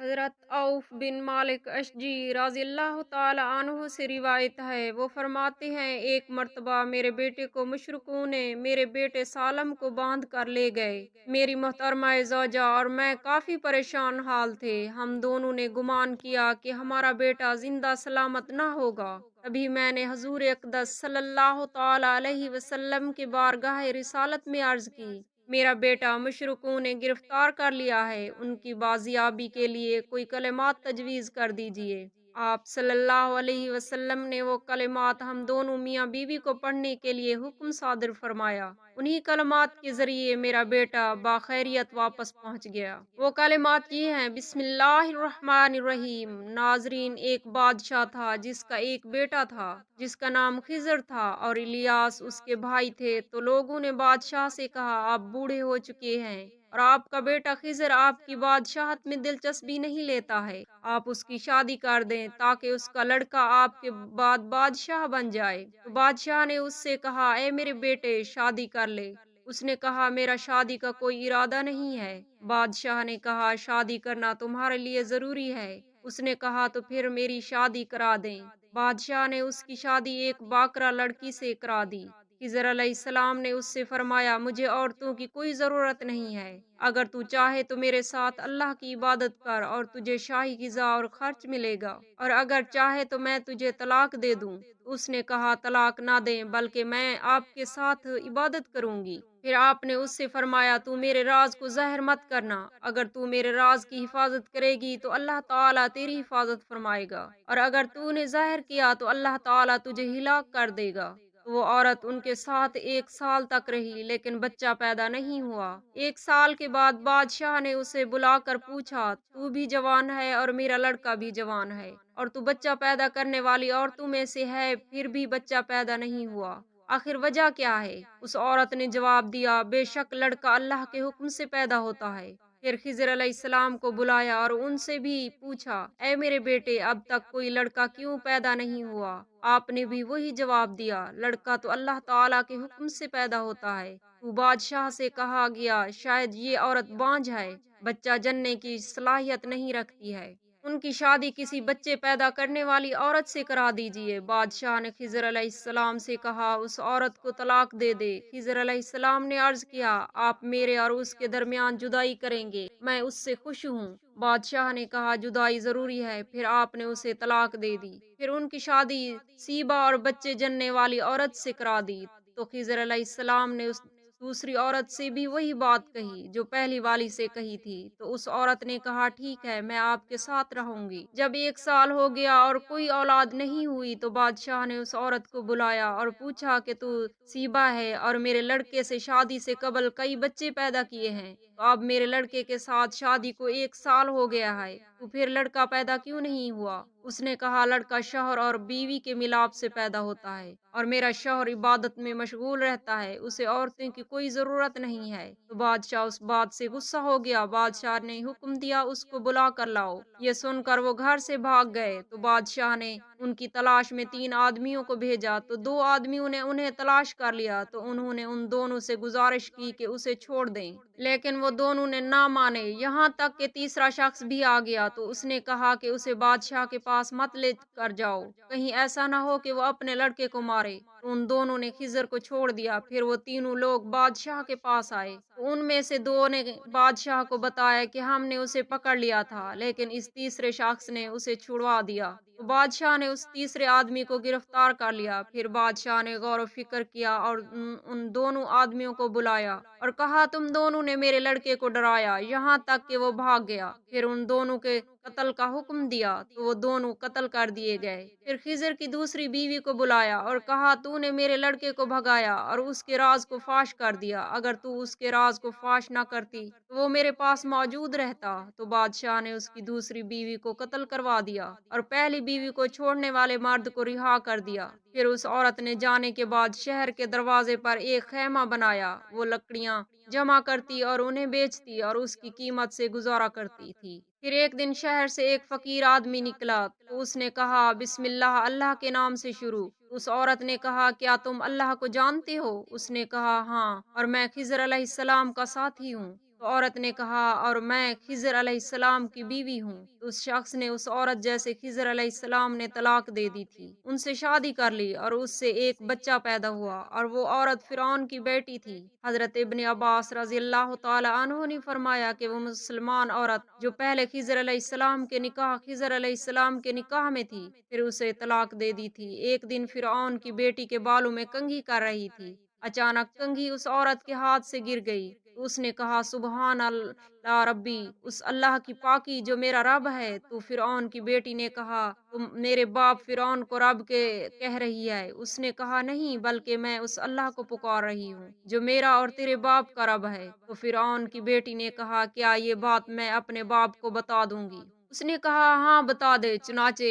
حضرت عوف بن مالک اشجی رضی اللہ تعالی عنہ سے روایت ہے، وہ فرماتے ہیں ایک مرتبہ میرے بیٹے کو مشرکوں نے میرے بیٹے سالم کو باندھ کر لے گئے۔ میری محترمہ زوجہ اور میں کافی پریشان حال تھے۔ ہم دونوں نے گمان کیا کہ ہمارا بیٹا زندہ سلامت نہ ہوگا۔ تبھی میں نے حضور اقدس صلی اللہ تعالی علیہ وسلم کے بارگاہ رسالت میں عرض کی، میرا بیٹا مشرکوں نے گرفتار کر لیا ہے، ان کی بازیابی کے لیے کوئی کلمات تجویز کر دیجیے۔ آپ صلی اللہ علیہ وسلم نے وہ کلمات ہم دونوں میاں بیوی کو پڑھنے کے لیے حکم صادر فرمایا۔ انہی کلمات کے ذریعے میرا بیٹا باخیریت واپس پہنچ گیا۔ وہ کلمات یہ ہیں: بسم اللہ الرحمن الرحیم۔ ناظرین، ایک بادشاہ تھا جس کا ایک بیٹا تھا جس کا نام خضر تھا اور الیاس اس کے بھائی تھے۔ تو لوگوں نے بادشاہ سے کہا، آپ بوڑھے ہو چکے ہیں اور آپ کا بیٹا خضر آپ کی بادشاہت میں دلچسپی نہیں لیتا ہے، آپ اس کی شادی کر دیں تاکہ اس کا لڑکا آپ کے بعد بادشاہ بن جائے۔ تو بادشاہ نے اس سے کہا، اے میرے بیٹے، شادی کر لے۔ اس نے کہا، میرا شادی کا کوئی ارادہ نہیں ہے۔ بادشاہ نے کہا، شادی کرنا تمہارے لیے ضروری ہے۔ اس نے کہا، تو پھر میری شادی کرا دیں۔ بادشاہ نے اس کی شادی ایک باکرا لڑکی سے کرا دی۔ خضر علیہ السلام نے اس سے فرمایا، مجھے عورتوں کی کوئی ضرورت نہیں ہے، اگر تو چاہے تو میرے ساتھ اللہ کی عبادت کر اور تجھے شاہی غذا اور خرچ ملے گا، اور اگر چاہے تو میں تجھے طلاق دے دوں۔ اس نے کہا، طلاق نہ دیں، بلکہ میں آپ کے ساتھ عبادت کروں گی۔ پھر آپ نے اس سے فرمایا، تو میرے راز کو ظاہر مت کرنا، اگر تو میرے راز کی حفاظت کرے گی تو اللہ تعالیٰ تیری حفاظت فرمائے گا، اور اگر تو نے ظاہر کیا تو اللہ تعالیٰ تجھے ہلاک کر دے گا۔ وہ عورت ان کے ساتھ 1 سال تک رہی لیکن بچہ پیدا نہیں ہوا۔ 1 سال کے بعد بادشاہ نے اسے بلا کر پوچھا، تو بھی جوان ہے اور میرا لڑکا بھی جوان ہے، اور تو بچہ پیدا کرنے والی عورتوں میں سے ہے، پھر بھی بچہ پیدا نہیں ہوا، آخر وجہ کیا ہے؟ اس عورت نے جواب دیا، بے شک لڑکا اللہ کے حکم سے پیدا ہوتا ہے۔ پھر خضر علیہ السلام کو بلایا اور ان سے بھی پوچھا، اے میرے بیٹے، اب تک کوئی لڑکا کیوں پیدا نہیں ہوا؟ آپ نے بھی وہی جواب دیا، لڑکا تو اللہ تعالیٰ کے حکم سے پیدا ہوتا ہے۔ تو بادشاہ سے کہا گیا، شاید یہ عورت بانجھ ہے، بچہ جننے کی صلاحیت نہیں رکھتی ہے، ان کی شادی کسی بچے پیدا کرنے والی عورت سے کرا دیجیے۔ بادشاہ نے خضر علیہ السلام سے کہا، اس عورت کو طلاق دے دے۔ خضر علیہ السلام نے عرض کیا، آپ میرے اور اس کے درمیان جدائی کریں گے، میں اس سے خوش ہوں۔ بادشاہ نے کہا، جدائی ضروری ہے۔ پھر آپ نے اسے طلاق دے دی۔ پھر ان کی شادی سیبا اور بچے جننے والی عورت سے کرا دی۔ تو خضر علیہ السلام نے اس دوسری عورت سے بھی وہی بات کہی جو پہلی والی سے کہی تھی۔ تو اس عورت نے کہا، ٹھیک ہے، میں آپ کے ساتھ رہوں گی۔ جب 1 سال ہو گیا اور کوئی اولاد نہیں ہوئی تو بادشاہ نے اس عورت کو بلایا اور پوچھا کہ تو سیبا ہے اور میرے لڑکے سے شادی سے قبل کئی بچے پیدا کیے ہیں، تو اب میرے لڑکے کے ساتھ شادی کو 1 سال ہو گیا ہے، تو پھر لڑکا پیدا کیوں نہیں ہوا؟ اس نے کہا، لڑکا شوہر اور بیوی کے ملاپ سے پیدا ہوتا ہے، اور میرا شوہر عبادت میں مشغول رہتا ہے، اسے عورتوں کی کوئی ضرورت نہیں ہے۔ تو بادشاہ اس بات سے غصہ ہو گیا۔ بادشاہ نے حکم دیا، اس کو بلا کر لاؤ۔ یہ سن کر وہ گھر سے بھاگ گئے۔ تو بادشاہ نے ان کی تلاش میں 3 آدمیوں کو بھیجا، تو 2 آدمیوں نے انہیں تلاش کر لیا۔ تو انہوں نے ان دونوں سے گزارش کی کہ اسے چھوڑ دیں، لیکن وہ دونوں نے نہ مانے، یہاں تک کہ تیسرا شخص بھی آ گیا۔ تو اس نے کہا کہ اسے بادشاہ کے پاس مت لے کر جاؤ، کہیں ایسا نہ ہو کہ وہ اپنے لڑکے کو مارے۔ تو ان دونوں نے خضر کو چھوڑ دیا۔ پھر وہ تینوں لوگ بادشاہ کے پاس آئے، تو ان میں سے 2 نے بادشاہ کو بتایا کہ ہم نے اسے پکڑ لیا تھا، لیکن اس تیسرے شخص نے اسے چھڑوا دیا۔ تو بادشاہ نے اس تیسرے آدمی کو گرفتار کر لیا۔ پھر بادشاہ نے غور و فکر کیا اور ان دونوں آدمیوں کو بلایا اور کہا، تم دونوں نے میرے لڑکے کو ڈرایا یہاں تک کہ وہ بھاگ گیا۔ پھر ان دونوں کے قتل کا حکم دیا، تو وہ دونوں قتل کر دیے گئے۔ پھر خضر کی دوسری بیوی کو بلایا اور کہا، تو نے میرے لڑکے کو بھگایا اور اس کے راز کو فاش کر دیا، اگر تو اس کے راز کو فاش نہ کرتی تو وہ میرے پاس موجود رہتا۔ تو بادشاہ نے اس کی دوسری بیوی کو قتل کروا دیا اور پہلی بیوی کو چھوڑنے والے مرد کو رہا کر دیا۔ پھر اس عورت نے جانے کے بعد شہر کے دروازے پر ایک خیمہ بنایا، وہ لکڑیاں جمع کرتی اور انہیں بیچتی اور اس کی قیمت سے گزارا کرتی تھی۔ پھر ایک دن شہر سے ایک فقیر آدمی نکلا، تو اس نے کہا، بسم اللہ، اللہ کے نام سے شروع۔ اس عورت نے کہا، کیا تم اللہ کو جانتے ہو؟ اس نے کہا، ہاں، اور میں خضر علیہ السلام کا ساتھی ہوں۔ تو عورت نے کہا اور میں خضر علیہ السلام کی بیوی ہوں۔ تو اس شخص نے اس عورت جیسے خضر علیہ السلام نے طلاق دے دی تھی ان سے شادی کر لی اور اس سے ایک بچہ پیدا ہوا اور وہ عورت فرعون کی بیٹی تھی۔ حضرت ابن عباس رضی اللہ تعالی عنہ نے فرمایا کہ وہ مسلمان عورت جو پہلے خضر علیہ السلام کے نکاح خضر علیہ السلام کے نکاح میں تھی پھر اسے طلاق دے دی تھی، ایک دن فرعون کی بیٹی کے بالوں میں کنگھی کر رہی تھی، اچانک کنگھی اس عورت کے ہاتھ سے گر گئی تو اس نے کہا سبحان اللہ ربی، اس اللہ کی پاکی جو میرا رب ہے۔ تو فرعون کی بیٹی نے کہا تم میرے باپ فرعون کو رب کے کہہ رہی ہے؟ اس نے کہا نہیں، بلکہ میں اس اللہ کو پکار رہی ہوں جو میرا اور تیرے باپ کا رب ہے۔ تو فرعون کی بیٹی نے کہا کیا یہ بات میں اپنے باپ کو بتا دوں گی؟ اس نے کہا ہاں بتا دے۔ چنانچہ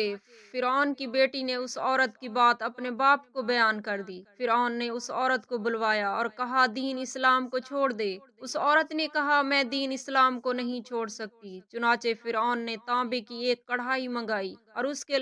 فرعون کی بیٹی نے اس عورت کی بات اپنے باپ کو بیان کر دی۔ فرعون نے اس عورت کو بلوایا اور کہا دین اسلام کو چھوڑ دے۔ اس عورت نے کہا میں دین اسلام کو نہیں چھوڑ سکتی۔ چنانچہ فرعون نے تانبے کی ایک کڑھائی منگائی اور اس کے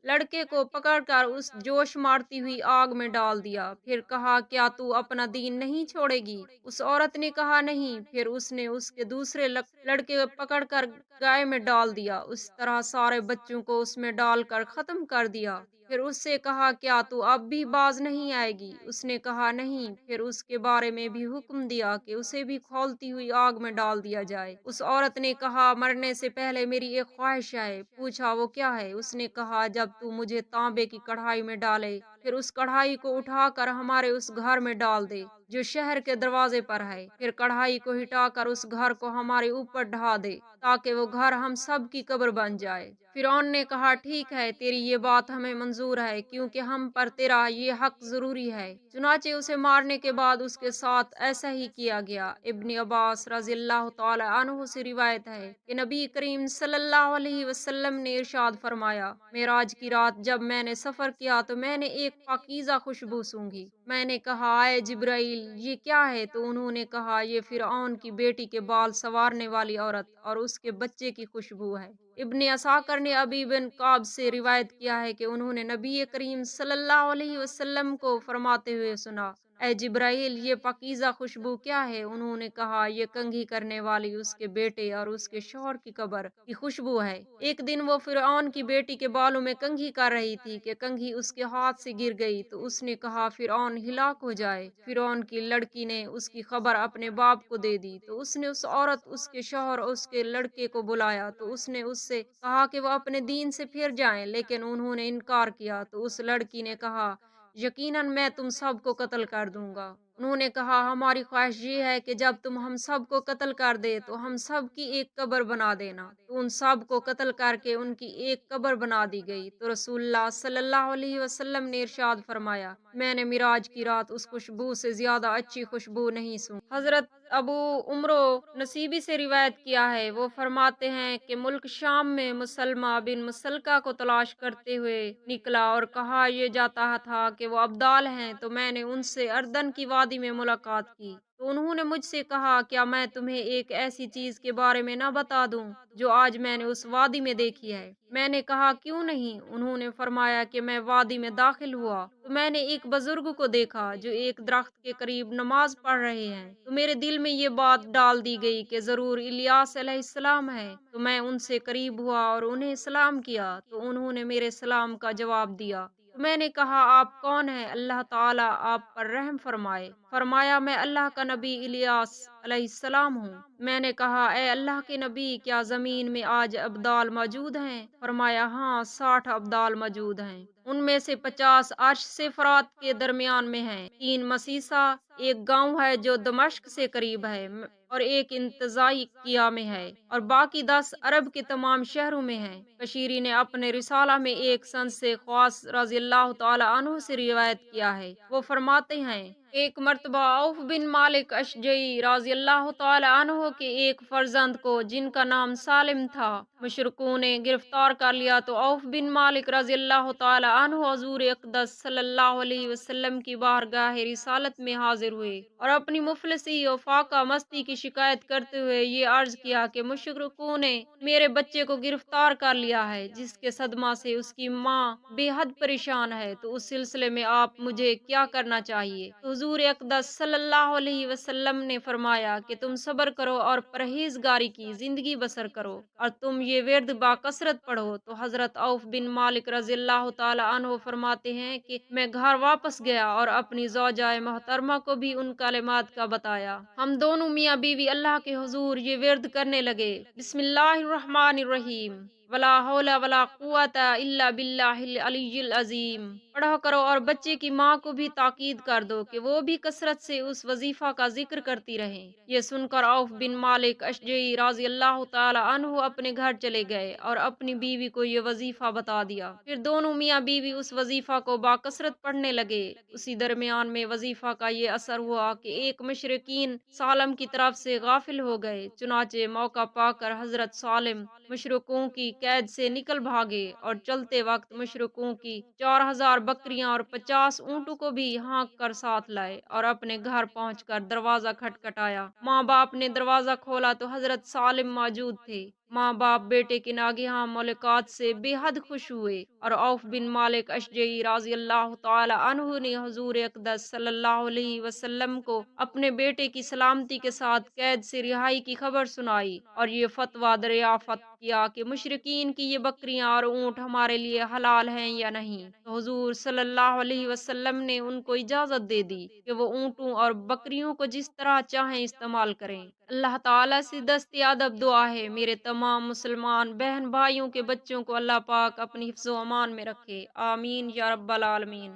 لڑکے کو پکڑ کر اس جوش مارتی ہوئی آگ میں ڈال دیا، پھر کہا کیا تو اپنا دین نہیں چھوڑے گی؟ اس عورت نے کہا نہیں۔ پھر اس نے اس کے دوسرے لڑکے پکڑ کر گائے میں ڈال دیا، اس طرح سارے بچوں کو اس میں ڈال کر ختم کر دیا۔ پھر اس سے کہا کیا تو اب بھی باز نہیں آئے گی؟ اس نے کہا نہیں۔ پھر اس کے بارے میں بھی حکم دیا کہ اسے بھی کھولتی ہوئی آگ میں ڈال دیا جائے۔ اس عورت نے کہا مرنے سے پہلے میری ایک خواہش ہے۔ پوچھا وہ کیا ہے؟ اس نے کہا جب تو مجھے تانبے کی کڑھائی میں ڈالے پھر اس کڑھائی کو اٹھا کر ہمارے اس گھر میں ڈال دے جو شہر کے دروازے پر ہے، پھر کڑھائی کو ہٹا کر اس گھر کو ہمارے اوپر ڈھا دے تاکہ وہ گھر ہم سب کی قبر بن جائے۔ فرعون نے کہا ٹھیک ہے، تیری یہ بات ہمیں منظور ہے کیونکہ ہم پر تیرا یہ حق ضروری ہے۔ چنانچہ اسے مارنے کے بعد اس کے ساتھ ایسا ہی کیا گیا۔ ابن عباس رضی اللہ تعالی عنہ سے روایت ہے کہ نبی کریم صلی اللہ علیہ وسلم نے ارشاد فرمایا معراج کی رات جب میں نے سفر کیا تو میں نے ایک پاکیزہ خوشبو سونگھی۔ میں نے کہا اے جبرائیل یہ کیا ہے؟ تو انہوں نے کہا یہ فرعون کی بیٹی کے بال سنوارنے والی عورت اور اس کے بچے کی خوشبو ہے۔ ابن عساکر نے ابی بن کعب سے روایت کیا ہے کہ انہوں نے نبی کریم صلی اللہ علیہ وسلم کو فرماتے ہوئے سنا اے جبرائیل یہ پاکیزہ خوشبو کیا ہے؟ انہوں نے کہا یہ کنگھی کرنے والی اس کے بیٹے اور اس کے شوہر کی قبر کی خوشبو ہے۔ ایک دن وہ فرعون کی بیٹی کے بالوں میں کنگھی کر رہی تھی کہ کنگھی اس کے ہاتھ سے گر گئی تو اس نے کہا فرعون ہلاک ہو جائے۔ فرعون کی لڑکی نے اس کی خبر اپنے باپ کو دے دی تو اس نے اس عورت اس کے شوہر اور اس کے لڑکے کو بلایا تو اس نے اس سے کہا کہ وہ اپنے دین سے پھر جائیں، لیکن انہوں نے انکار کیا تو اس لڑکی نے کہا یقیناً میں تم سب کو قتل کر دوں گا۔ انہوں نے کہا ہماری خواہش یہ ہے کہ جب تم ہم سب کو قتل کر دے تو ہم سب کی ایک قبر بنا دینا۔ تو ان سب کو قتل کر کے ان کی ایک قبر بنا دی گئی۔ تو رسول اللہ صلی اللہ علیہ وسلم نے ارشاد فرمایا میں نے معراج کی رات اس خوشبو سے زیادہ اچھی خوشبو نہیں سونگھی۔ حضرت ابو عمرو نصیبی سے روایت کیا ہے، وہ فرماتے ہیں کہ ملک شام میں مسلمہ بن مسلکہ کو تلاش کرتے ہوئے نکلا اور کہا یہ جاتا تھا کہ وہ ابدال ہیں، تو میں نے ان سے اردن کی وادی میں ملاقات کی تو انہوں نے مجھ سے کہا کیا میں تمہیں ایک ایسی چیز کے بارے میں نہ بتا دوں جو آج میں نے اس وادی میں دیکھی ہے؟ میں نے کہا کیوں نہیں؟ انہوں نے فرمایا کہ میں وادی میں داخل ہوا تو میں نے ایک بزرگ کو دیکھا جو ایک درخت کے قریب نماز پڑھ رہے ہیں، تو میرے دل میں یہ بات ڈال دی گئی کہ ضرور الیاس علیہ السلام ہے، تو میں ان سے قریب ہوا اور انہیں سلام کیا تو انہوں نے میرے سلام کا جواب دیا تو میں نے کہا آپ کون ہیں؟ اللہ تعالیٰ آپ پر رحم فرمائے۔ فرمایا میں اللہ کا نبی الیاس علیہ السلام ہوں۔ میں نے کہا اے اللہ کے نبی کیا زمین میں آج ابدال موجود ہیں؟ فرمایا ہاں 60 ابدال موجود ہیں، ان میں سے 50 عرش سے فرات کے درمیان میں ہیں، 3 مسیسہ، ایک گاؤں ہے جو دمشق سے قریب ہے اور ایک انتظائیہ میں ہے اور باقی 10 عرب کے تمام شہروں میں ہیں۔ کشیری نے اپنے رسالہ میں ایک سند سے خواص رضی اللہ تعالی عنہ سے روایت کیا ہے، وہ فرماتے ہیں ایک مرتبہ عوف بن مالک اشجعی رضی اللہ تعالی عنہ کے ایک فرزند کو جن کا نام سالم تھا مشرکوں نے گرفتار کر لیا تو عوف بن مالک رضی اللہ تعالی عنہ حضور اقدس صلی اللہ علیہ وسلم کی بارگاہ رسالت میں حاضر ہوئے اور اپنی مفلسی و فاقہ مستی کی شکایت کرتے ہوئے یہ عرض کیا کہ مشرکوں نے میرے بچے کو گرفتار کر لیا ہے جس کے صدمہ سے اس کی ماں بے حد پریشان ہے، تو اس سلسلے میں آپ مجھے کیا کرنا چاہیے؟ تو حضور اقدس صلی اللہ علیہ وسلم نے فرمایا کہ تم صبر کرو اور پرہیزگاری کی زندگی بسر کرو اور تم یہ ورد باکثرت پڑھو۔ تو حضرت عوف بن مالک رضی اللہ تعالی عنہ فرماتے ہیں کہ میں گھر واپس گیا اور اپنی زوجہ محترمہ کو بھی ان کلمات کا بتایا۔ ہم دونوں میاں بیوی اللہ کے حضور یہ ورد کرنے لگے، بسم اللہ الرحمن الرحیم، ولا حول ولا قوت الا باللہ العلی العظیم۔ پڑھا کرو اور بچے کی ماں کو بھی تاکید کر دو کہ وہ بھی کثرت سے اس وظیفہ کا ذکر کرتی رہیں۔ یہ سن کر عوف بن مالک اشجعی رضی اللہ تعالی عنہ اپنے گھر چلے گئے اور اپنی بیوی کو یہ وظیفہ بتا دیا۔ پھر دونوں میاں بیوی اس وظیفہ کو باکثرت پڑھنے لگے۔ اسی درمیان میں وظیفہ کا یہ اثر ہوا کہ ایک مشرکین سالم کی طرف سے غافل ہو گئے، چنانچہ موقع پا کر حضرت سالم مشرکوں کی قید سے نکل بھاگے اور چلتے وقت مشرکوں کی 4000 بکریاں اور 50 اونٹوں کو بھی ہانک کر ساتھ لائے اور اپنے گھر پہنچ کر دروازہ کھٹکھٹایا۔ ماں باپ نے دروازہ کھولا تو حضرت سالم موجود تھے۔ ماں باپ بیٹے کی ناگہاں ملاقات سے بے حد خوش ہوئے اور عوف بن مالک اشجعی رضی اللہ تعالی عنہ نے حضور اقدس صلی اللہ علیہ وسلم کو اپنے بیٹے کی سلامتی کے ساتھ قید سے رہائی کی خبر سنائی اور یہ فتویٰ دریافت کیا کہ مشرکین کی یہ بکریاں اور اونٹ ہمارے لیے حلال ہیں یا نہیں۔ تو حضور صلی اللہ علیہ وسلم نے ان کو اجازت دے دی کہ وہ اونٹوں اور بکریوں کو جس طرح چاہیں استعمال کریں۔ اللہ تعالیٰ سے دست ادب دعا ہے میرے تمام مسلمان بہن بھائیوں کے بچوں کو اللہ پاک اپنی حفظ و امان میں رکھے، آمین یا رب العالمین۔